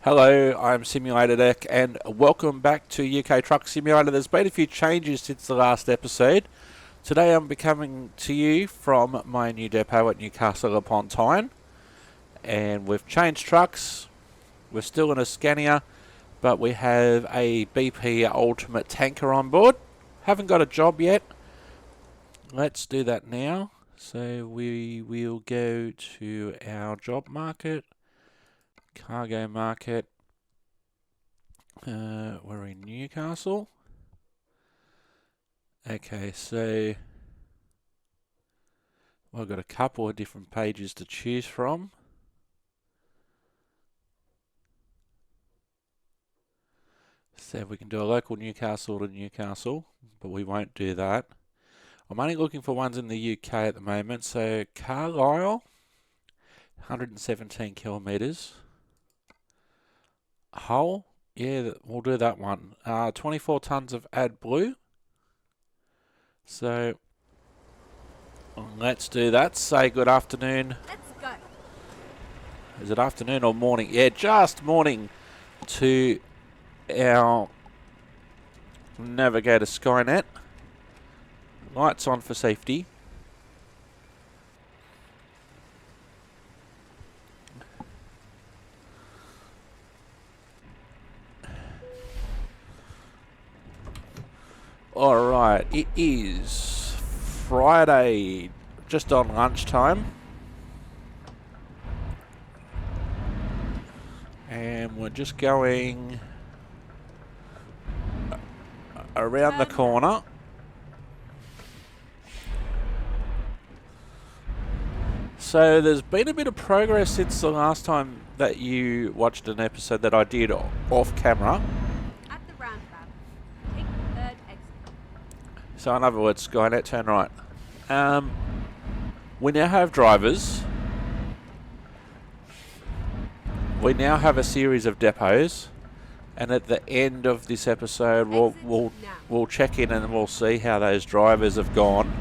Hello, I'm Simulator Deck and welcome back to UK Truck Simulator. There's been a few changes since the last episode. Today I'm coming to you from my new depot at Newcastle upon Tyne, and we've changed trucks. We're still in a Scania, but we have a BP Ultimate Tanker on board. Haven't got a job yet. Let's do that now. So we will go to our job market. Cargo market. We're in Newcastle. Okay, so I've got a couple of different pages to choose from. So we can do a local Newcastle to Newcastle, but we won't do that. I'm only looking for ones in the UK at the moment. So Carlisle, 117 kilometres. Hull, yeah, we'll do that one. 24 tonnes of AdBlue. So let's do that. Say good afternoon. Let's go. Is it afternoon or morning? Yeah, just morning to our Navigator Skynet. Lights on for safety. Alright, it is Friday, just on lunchtime. And we're just going around the corner. So there's been a bit of progress since the last time that you watched an episode that I did off camera. At the roundabout, take the third exit. So in other words, Skynet, turn right. We now have drivers. We now have a series of depots, and at the end of this episode, we'll check in and we'll see how those drivers have gone.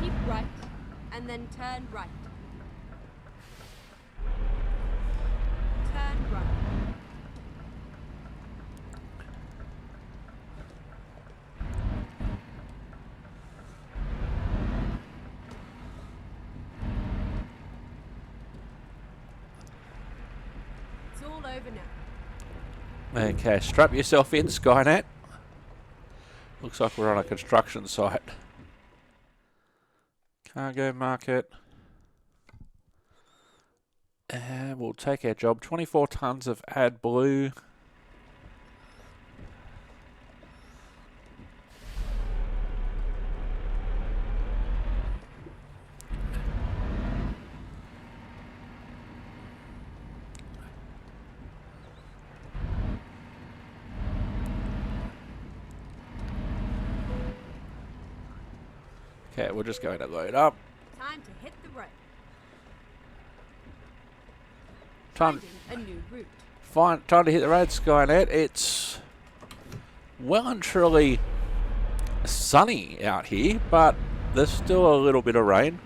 Keep right, and then turn right. Turn right. It's all over now. Okay, strap yourself in, Skynet. Looks like we're on a construction site. Cargo market. And we'll take our job. 24 tonnes of AdBlue. Okay, we're just going to load up. Time to hit the road. Time Finding a new route. to hit the road, Skynet. It's well and truly sunny out here, but there's still a little bit of rain.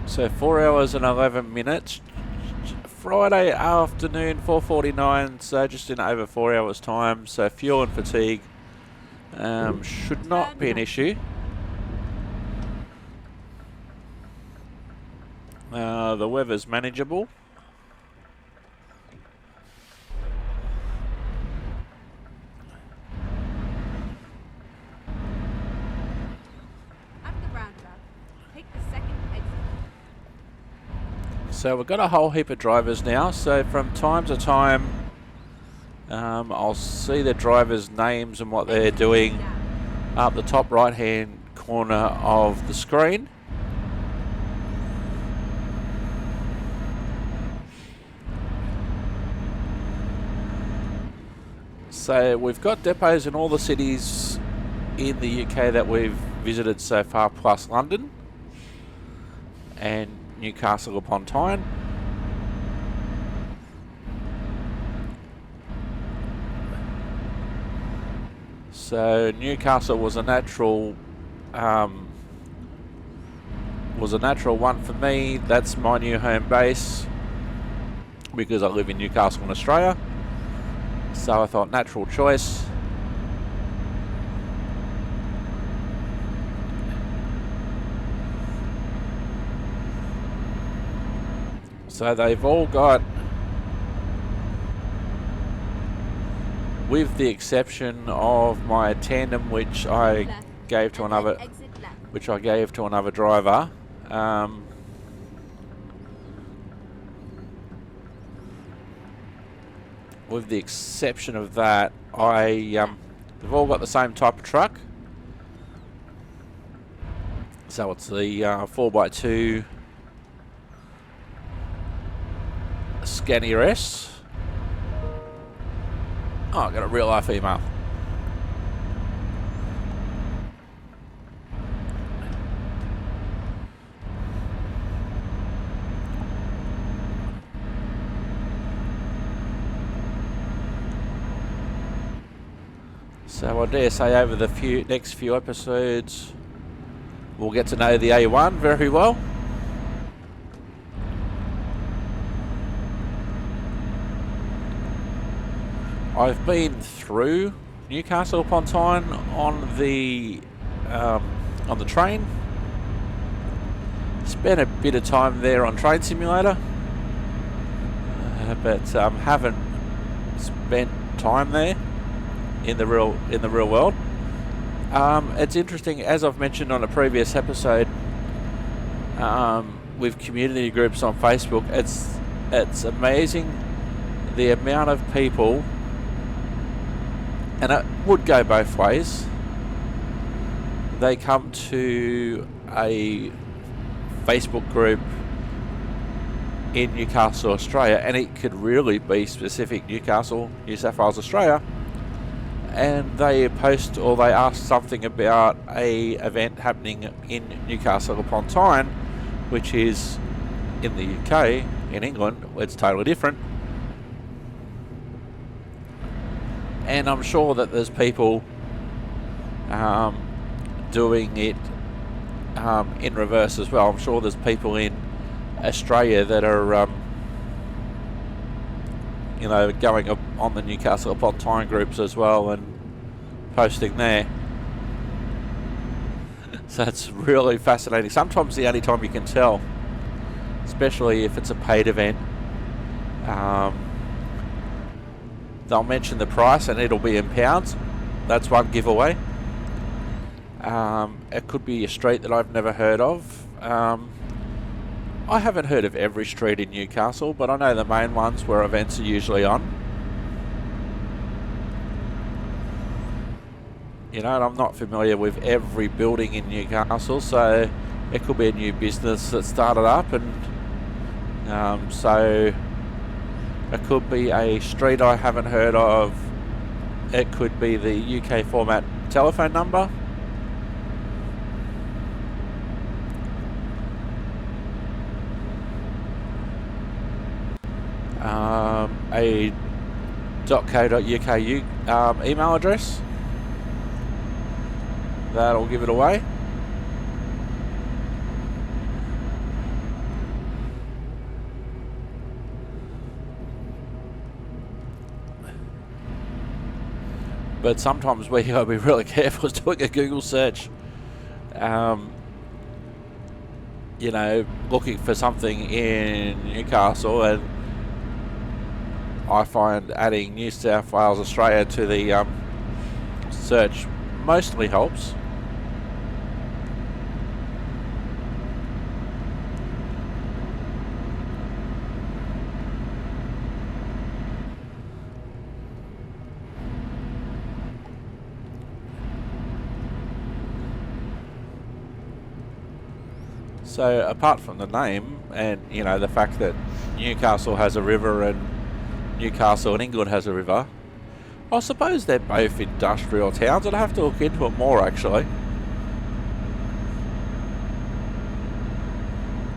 So 4 hours and 11 minutes. Friday afternoon, 4:49, so just in over 4 hours time. So fuel and fatigue should not be an issue. The weather's manageable. At the roundabout, take the second exit. So we've got a whole heap of drivers now. So from time to time, I'll see the drivers' names and what they're doing up the top right-hand corner of the screen. So we've got depots in all the cities in the UK that we've visited so far, plus London and Newcastle upon Tyne. So Newcastle was a natural was a natural one for me. That's my new home base because I live in Newcastle in Australia. So I thought natural choice. So they've all got, with the exception of my tandem, which I gave to another, driver. With the exception of that, they've all got the same type of truck. So it's the 4x2 Scania S. Oh, I got a real life email. So I dare say over the next few episodes we'll get to know the A1 very well. I've been through Newcastle upon Tyne on the train. Spent a bit of time there on Train Simulator, but haven't spent time there in the real world. It's interesting, as I've mentioned on a previous episode, with community groups on Facebook. It's amazing the amount of people. And it would go both ways. They come to a Facebook group in Newcastle, Australia, and it could really be specific Newcastle, New South Wales, Australia. And they post or they ask something about a event happening in Newcastle upon Tyne, which is in the UK. In England, it's totally different. And I'm sure that there's people doing it in reverse as well. I'm sure there's people in Australia that are, going up on the Newcastle upon Tyne groups as well and posting there. So it's really fascinating. Sometimes the only time you can tell, especially if it's a paid event, they'll mention the price and it'll be in pounds. That's one giveaway. It could be a street that I've never heard of. I haven't heard of every street in Newcastle, but I know the main ones where events are usually on. And I'm not familiar with every building in Newcastle, so it could be a new business that started up, and so it could be a street I haven't heard of. It could be the UK format telephone number. A .co.uk email address. That'll give it away. But sometimes we gotta be really careful with doing a Google search. Looking for something in Newcastle, and I find adding New South Wales, Australia to the search mostly helps. So apart from the name and the fact that Newcastle has a river and Newcastle in England has a river, I suppose they're both industrial towns. I'd have to look into it more actually.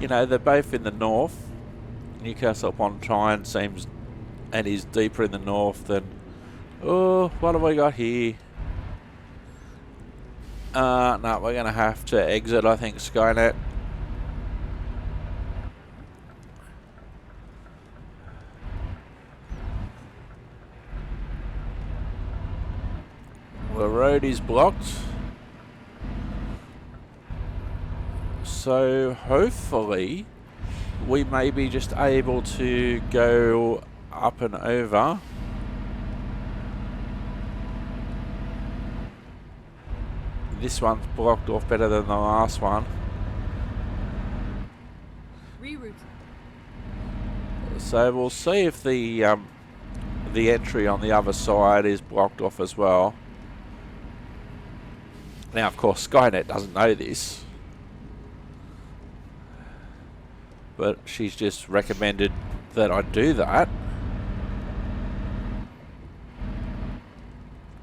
They're both in the north. Newcastle upon Tyne seems and is deeper in the north than, what have we got here? No, we're going to have to exit, I think, Skynet. road is blocked. So hopefully we may be just able to go up and over. This one's blocked off better than the last one. Reroute. So we'll see if the entry on the other side is blocked off as well. Now, of course, Skynet doesn't know this, but she's just recommended that I do that.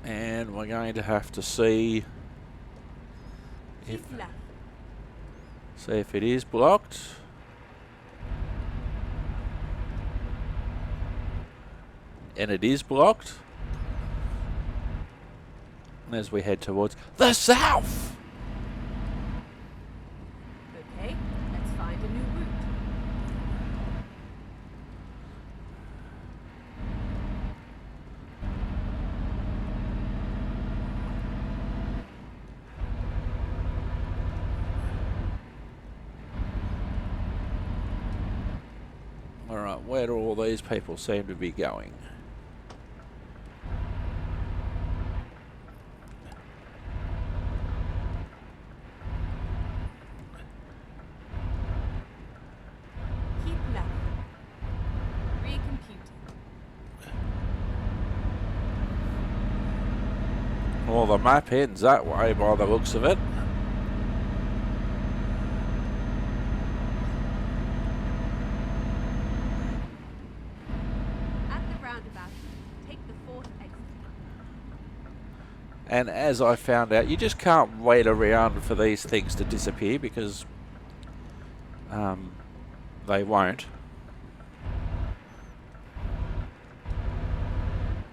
And we're going to have to see Keep left. if it is blocked. And it is blocked. As we head towards the south. Okay, let's find a new route. Alright, where do all these people seem to be going? Keep left. Recomputing. Well, the map ends that way by the looks of it. At the roundabout, take the fourth exit. And as I found out, you just can't wait around for these things to disappear because they won't.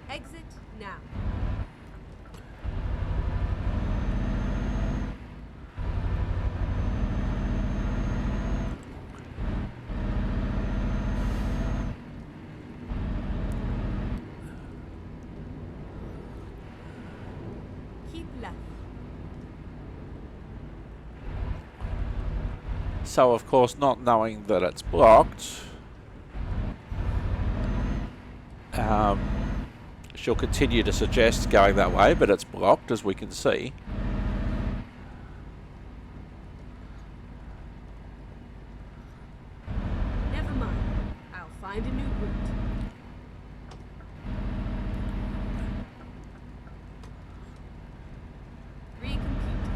Exit now. Keep left. So, of course, not knowing that it's blocked, she'll continue to suggest going that way, but it's blocked, as we can see. Never mind. I'll find a new route. Recomputing.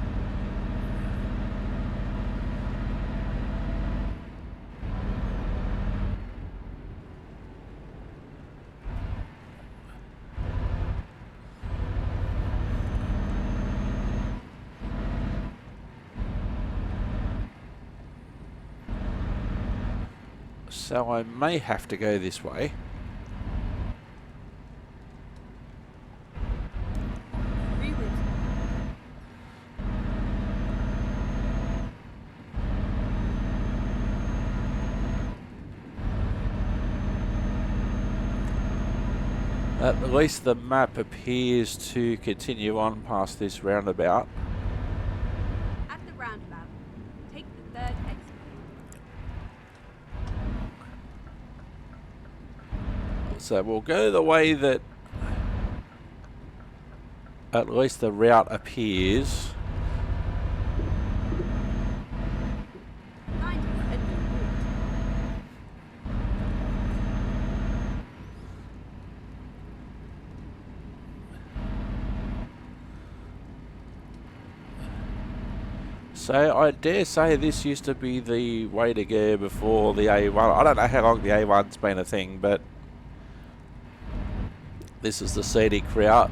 So I may have to go this way. Reroute. At least the map appears to continue on past this roundabout. At the roundabout, take the third exit. So we'll go the way that at least the route appears. Finding a new route. So I dare say this used to be the way to go before the A1. I don't know how long the A1's been a thing, but this is the scenic route.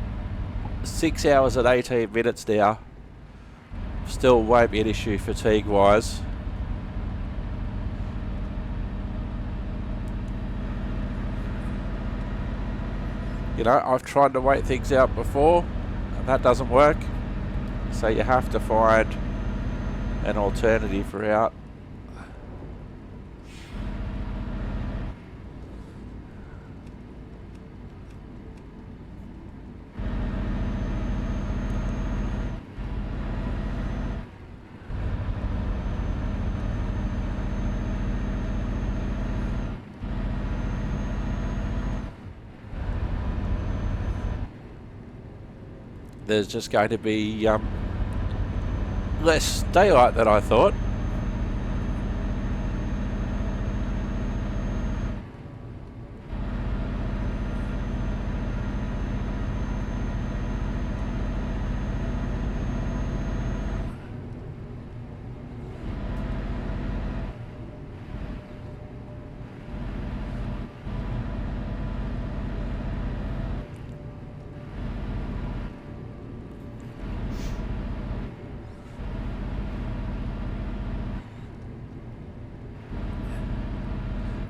6 hours and 18 minutes now. Still won't be an issue fatigue-wise. You know, I've tried to wait things out before, and that doesn't work. So you have to find an alternative route. there's just going to be less daylight than I thought.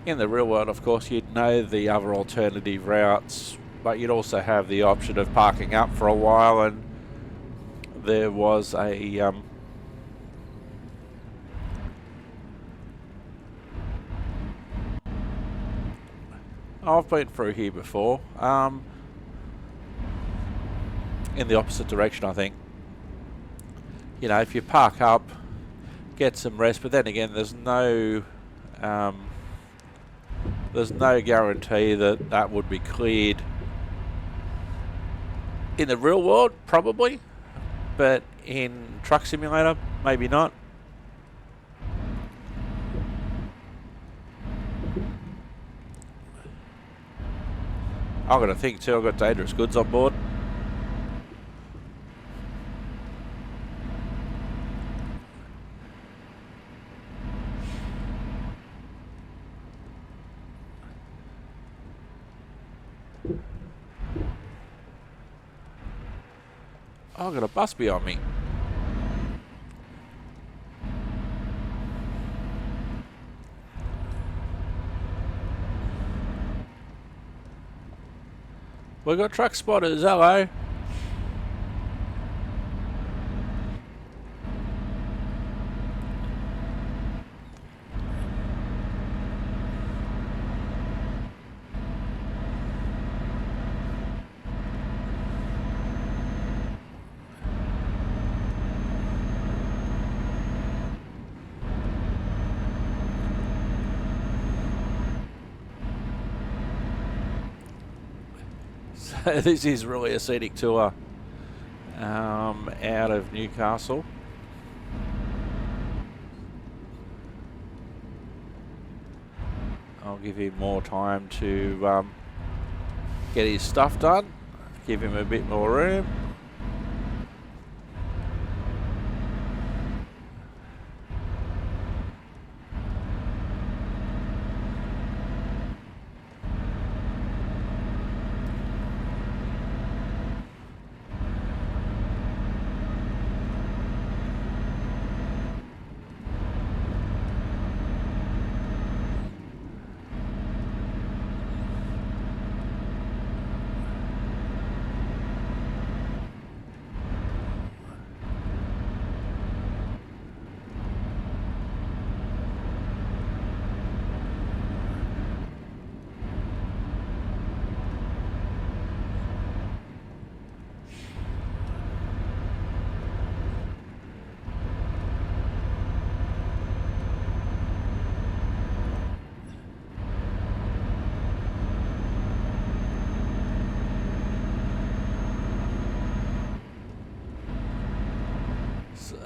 In the real world, of course, you'd know the other alternative routes, but you'd also have the option of parking up for a while, and there was a I've been through here before, in the opposite direction, I think. You know, if you park up, get some rest, but then again, there's no guarantee that that would be cleared in the real world, probably, but in Truck Simulator, maybe not. I've got to think too, I've got dangerous goods on board. I've got a bus behind me. We've got truck spotters, hello. This is really a scenic tour out of Newcastle. I'll give him more time to get his stuff done, give him a bit more room.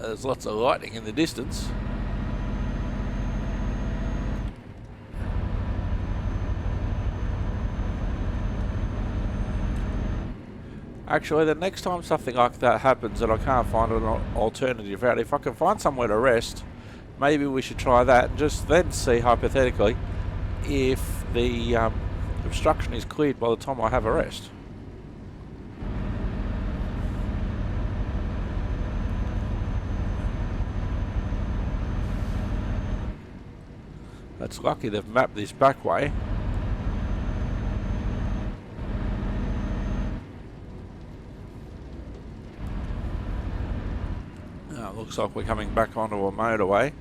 There's lots of lightning in the distance. Actually, the next time something like that happens and I can't find an alternative route, if I can find somewhere to rest, maybe we should try that and just then see, hypothetically, if the obstruction is cleared by the time I have a rest. It's lucky they've mapped this back way. Oh, looks like we're coming back onto a motorway.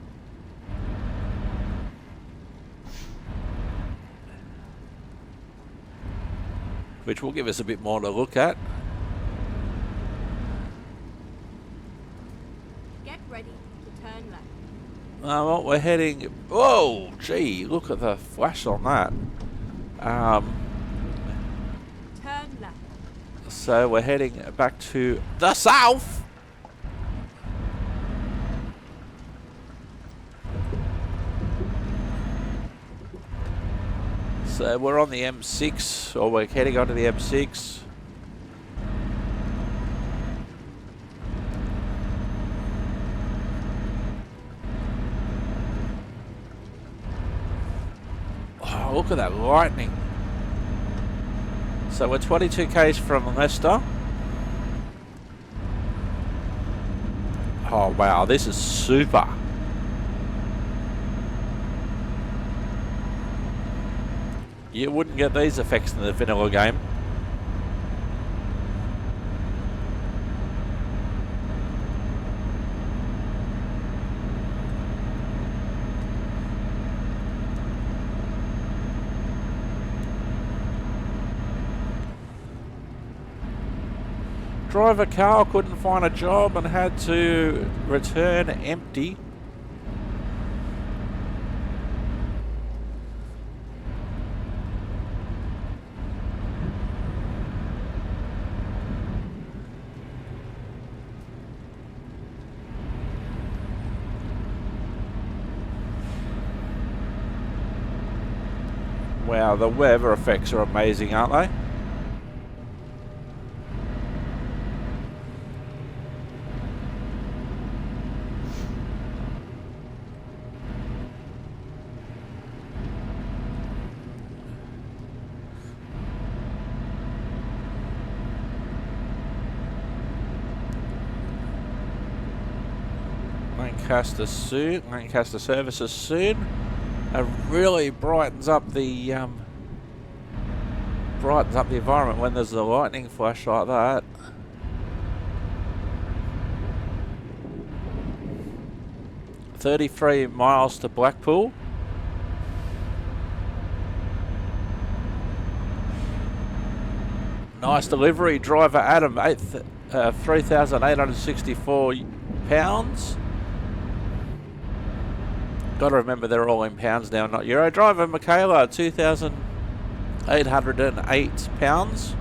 Which will give us a bit more to look at. Get ready to turn left. Well, we're heading... Whoa, gee, look at the flash on that. Turn left. So we're heading back to the south. So we're on the M6, or we're heading onto the M6. Oh, look at that lightning. So we're 22 k's from Leicester. Oh wow, this is super. You wouldn't get these effects in the vanilla game. Driver Carl couldn't find a job and had to return empty. Wow, the weather effects are amazing, aren't they? Lancaster services soon. It really brightens up the environment when there's a lightning flash like that. £33 miles to Blackpool. Nice delivery, driver Adam, £3,864. Got to remember they're all in pounds now, not euro. Driver Michaela, £2,808.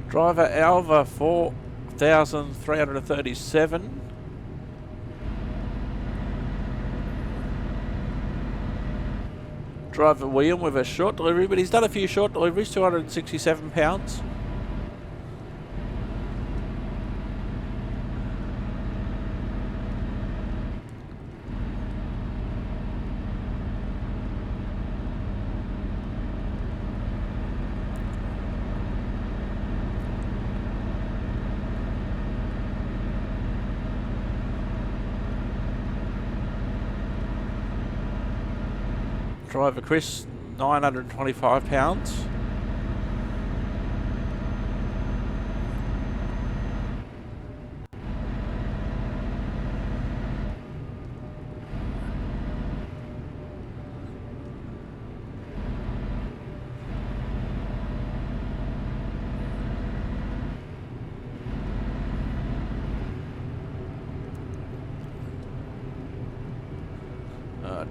Driver Alva, 4,337. Driver William with a short delivery, but he's done a few short deliveries, £267. Driver Chris, £925.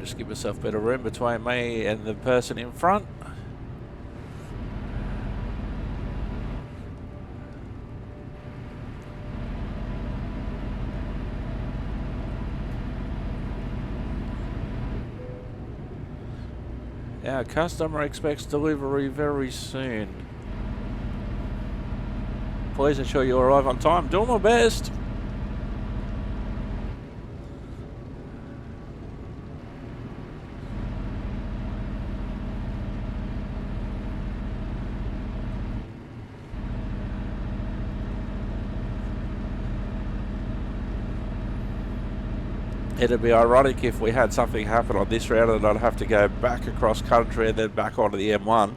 Just give myself a bit of room between me and the person in front. Our customer expects delivery very soon. Please ensure you arrive on time. Doing my best. It'd be ironic if we had something happen on this route and I'd have to go back across country and then back onto the M1.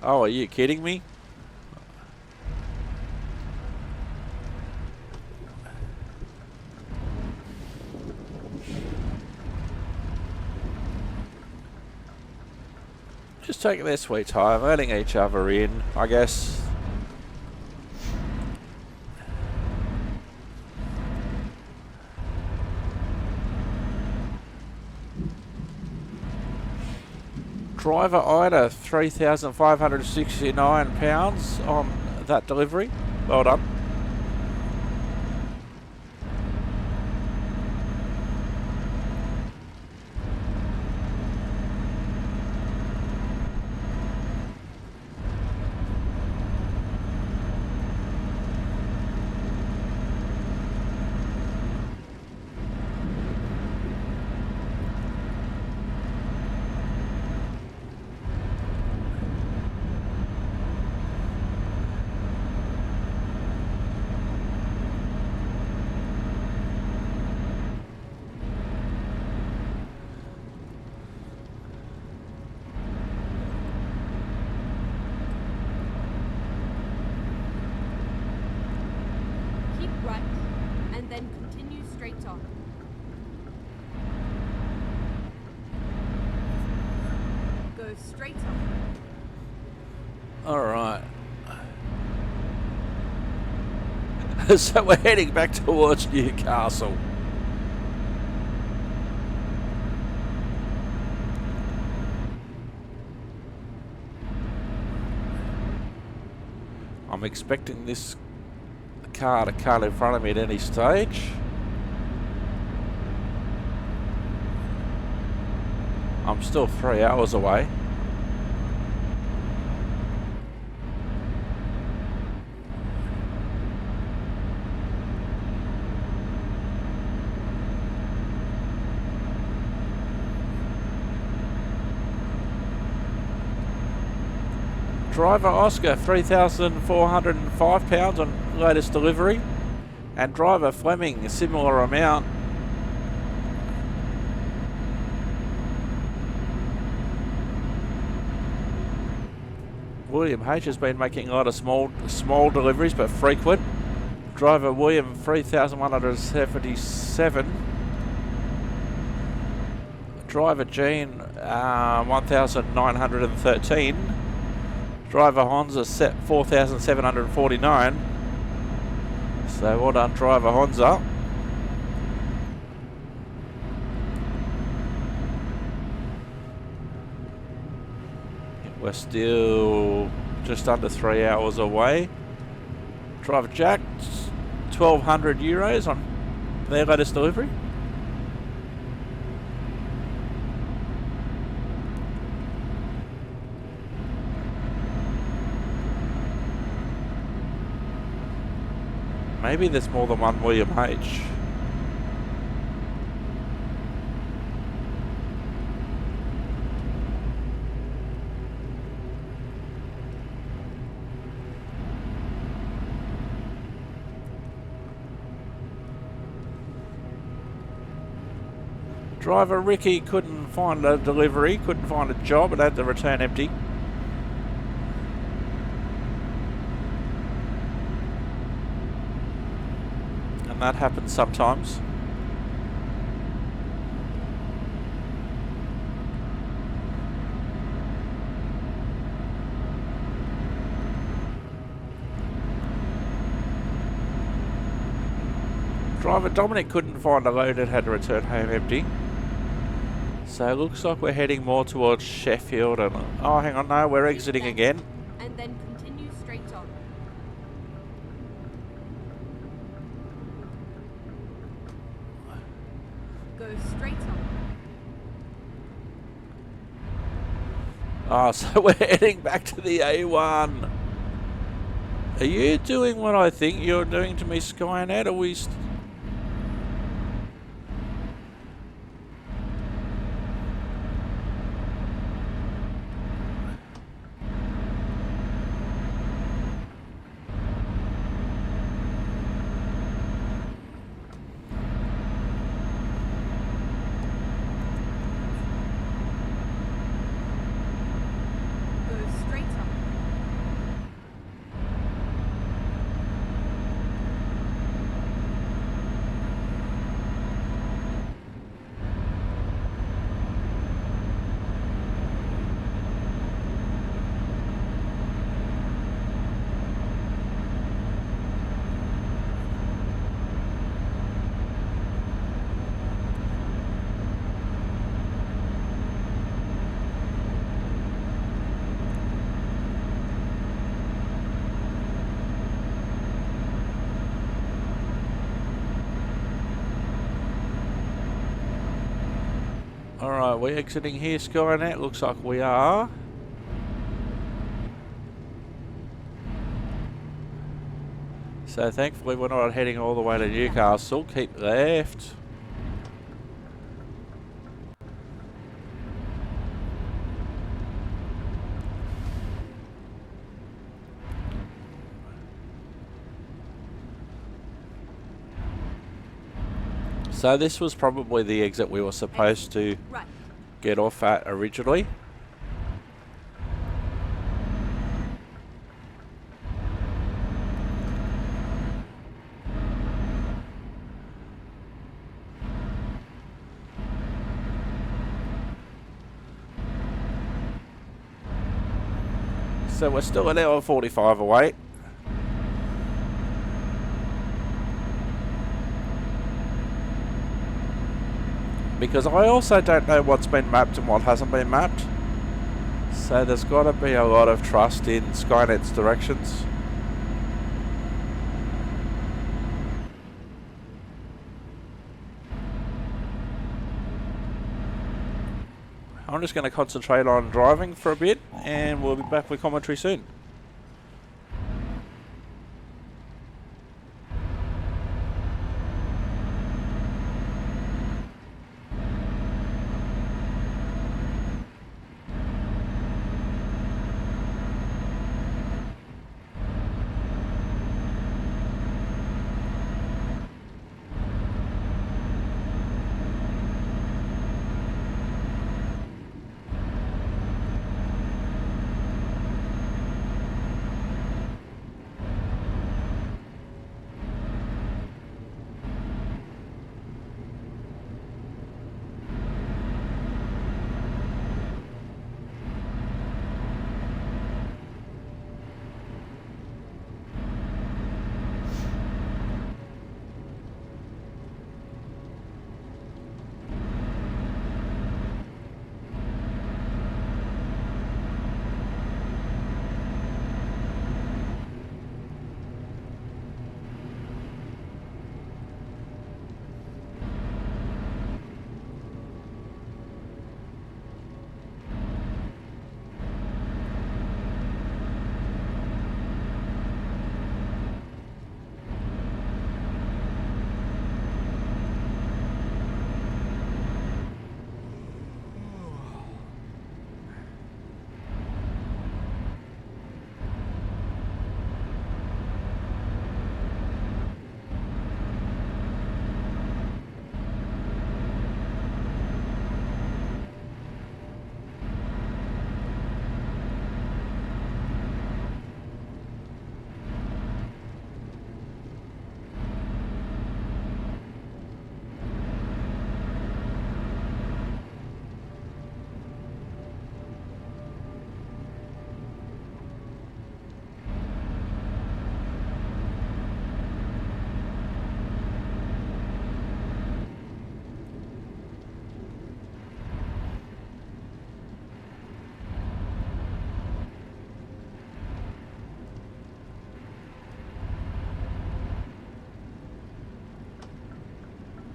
Oh, are you kidding me? Just taking their sweet time, letting each other in, I guess. Driver Ida, £3,569 on that delivery. Well done. Keep right, and then continue straight on. Go straight on. Alright. So we're heading back towards Newcastle. I'm expecting this car to cut in front of me at any stage. I'm still 3 hours away. Driver Oscar, £3,405 on latest delivery. And driver Fleming, a similar amount. William H has been making a lot of small deliveries, but frequent. Driver William, 3,177. Driver Jean, 1,913. Driver Honza, set 4,749. So well done, driver Honza. We're still just under 3 hours away. Driver Jack, €1,200 on their latest delivery. Maybe there's more than one William H. Driver Ricky couldn't find a delivery, couldn't find a job, and had to return empty. And that happens sometimes. Driver Dominic couldn't find a load and had to return home empty. So it looks like we're heading more towards Sheffield and... Oh, hang on, no, we're exiting again. And then continue straight on. Go straight on. Oh, so we're heading back to the A1. Are you doing what I think you're doing to me, Skynet? Are we... Go straight on. Alright, we're exiting here, Skynet. Looks like we are. So thankfully we're not heading all the way to Newcastle. Keep left. So this was probably the exit we were supposed to Right. get off at originally. So we're still an hour 45 away. Because I also don't know what's been mapped and what hasn't been mapped. So there's got to be a lot of trust in Skynet's directions. I'm just going to concentrate on driving for a bit and we'll be back with commentary soon.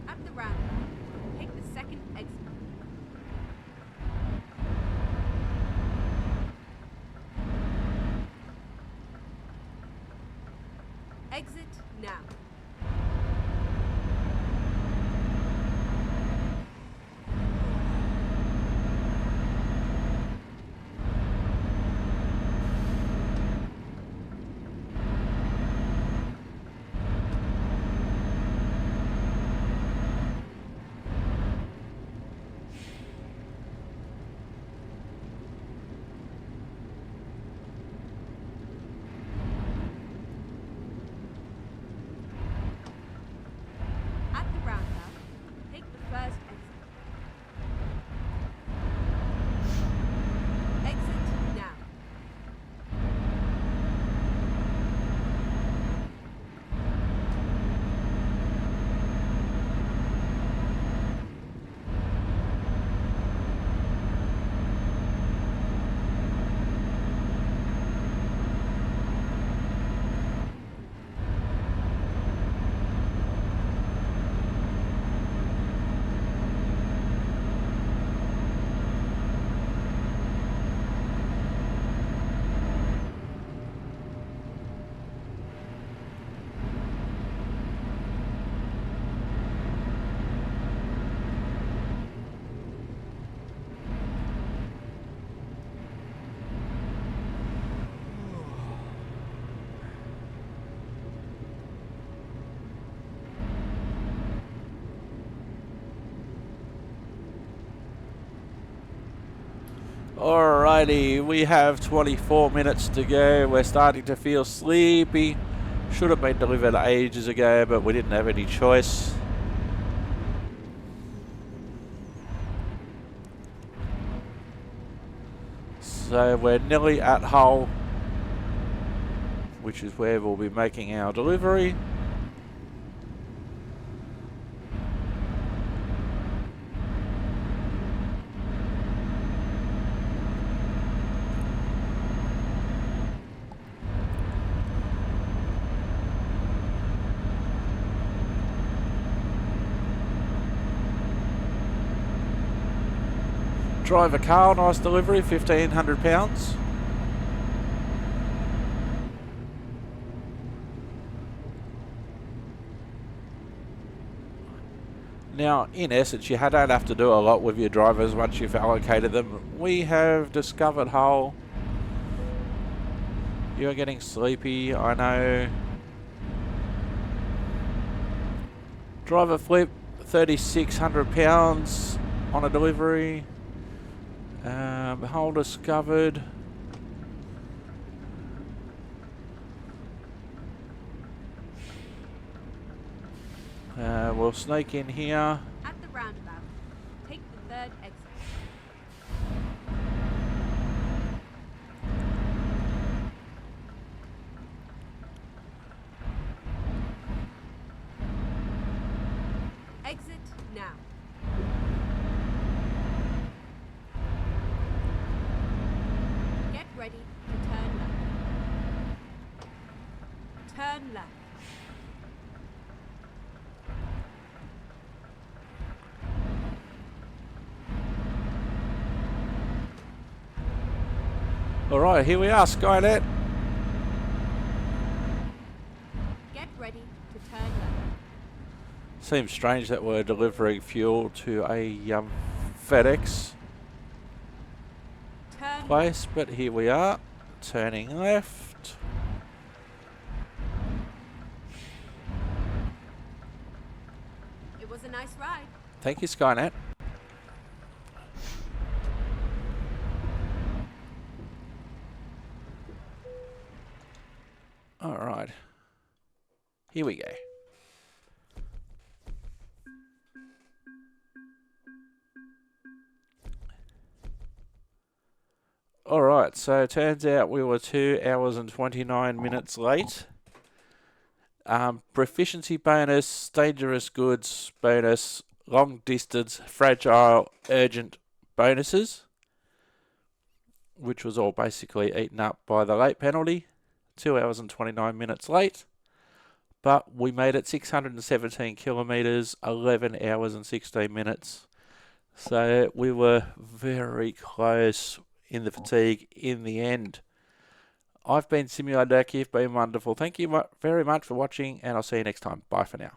At the roundabout, take the second exit. Exit now. Alrighty, we have 24 minutes to go. We're starting to feel sleepy. Should have been delivered ages ago, but we didn't have any choice. So we're nearly at Hull, which is where we'll be making our delivery. Driver Carl, nice delivery, £1,500. Now, in essence, you don't have to do a lot with your drivers once you've allocated them. We have discovered Hull. You're getting sleepy, I know. Driver Flip, £3,600 on a delivery. Hull discovered. We'll sneak in here. At the roundabout, take the third exit. Exit now. Get ready to turn left. Turn left. Alright, here we are, Skynet. Get ready to turn left. Seems strange that we're delivering fuel to a FedEx Turn place, but here we are, turning left. It was a nice ride. Thank you, Skynet. Alright, here we go. Alright, so it turns out we were 2 hours and 29 minutes late. Proficiency bonus, dangerous goods bonus, long distance, fragile, urgent bonuses, which was all basically eaten up by the late penalty. 2 hours and 29 minutes late, but we made it 617 kilometres, 11 hours and 16 minutes. So we were very close in the fatigue in the end. I've been Simulator Deck, you've been wonderful. Thank you very much for watching, and I'll see you next time. Bye for now.